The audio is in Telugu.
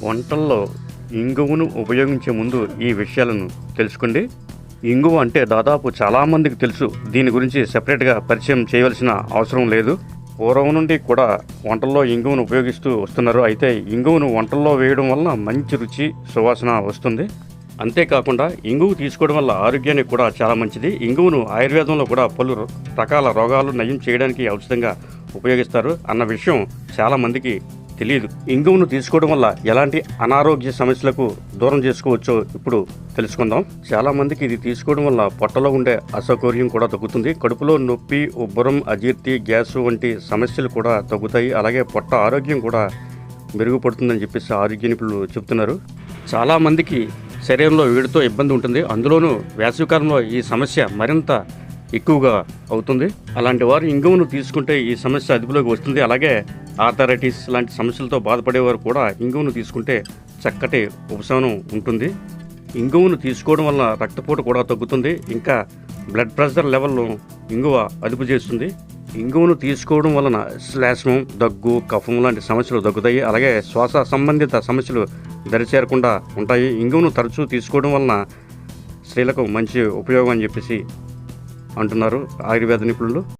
వంటల్లో ఇంగువను ఉపయోగించే ముందు ఈ విషయాలను తెలుసుకోండి. ఇంగువ అంటే దాదాపు చాలామందికి తెలుసు. దీని గురించి సెపరేట్గా పరిచయం చేయవలసిన అవసరం లేదు. పూర్వం నుండి కూడా వంటల్లో ఇంగువను ఉపయోగిస్తూ వస్తున్నారు. అయితే ఇంగువను వంటల్లో వేయడం వలన మంచి రుచి, సువాసన వస్తుంది. అంతేకాకుండా ఇంగువ తీసుకోవడం వల్ల ఆరోగ్యానికి కూడా చాలా మంచిది. ఇంగువను ఆయుర్వేదంలో కూడా పలు రకాల రోగాలు నయం చేయడానికి ఔషధంగా ఉపయోగిస్తారు అన్న విషయం చాలామందికి తెలియదు. ఇంగువను తీసుకోవడం వల్ల ఎలాంటి అనారోగ్య సమస్యలకు దూరం చేసుకోవచ్చో ఇప్పుడు తెలుసుకుందాం. చాలామందికి ఇది తీసుకోవడం వల్ల పొట్టలో ఉండే అసౌకర్యం కూడా తగ్గుతుంది. కడుపులో నొప్పి, ఉబ్బరం, అజీర్తి, గ్యాస్ వంటి సమస్యలు కూడా తగ్గుతాయి. అలాగే పొట్ట ఆరోగ్యం కూడా మెరుగుపడుతుందని చెప్పేసి ఆరోగ్య నిపుణులు చెబుతున్నారు. చాలామందికి శరీరంలో వేడితో ఇబ్బంది ఉంటుంది. అందులోనూ వేసవికాలంలో ఈ సమస్య మరింత ఎక్కువగా అవుతుంది. అలాంటి వారు ఇంగువను తీసుకుంటే ఈ సమస్య అదుపులోకి వస్తుంది. అలాగే ఆర్థరైటిస్ లాంటి సమస్యలతో బాధపడేవారు కూడా ఇంగువను తీసుకుంటే చక్కటి ఉపశమనం ఉంటుంది. ఇంగువను తీసుకోవడం వల్ల రక్తపోటు కూడా తగ్గుతుంది. ఇంకా బ్లడ్ ప్రెషర్ లెవెల్ను ఇంగువ అదుపు చేస్తుంది. ఇంగువను తీసుకోవడం వలన శ్లేష్మం, దగ్గు, కఫం లాంటి సమస్యలు తగ్గుతాయి. అలాగే శ్వాస సంబంధిత సమస్యలు దరిచేరకుండా ఉంటాయి. ఇంగువను తరచూ తీసుకోవడం వలన స్త్రీలకు మంచి ఉపయోగం అని చెప్పేసి అంటున్నారు ఆయుర్వేద నిపుణులు.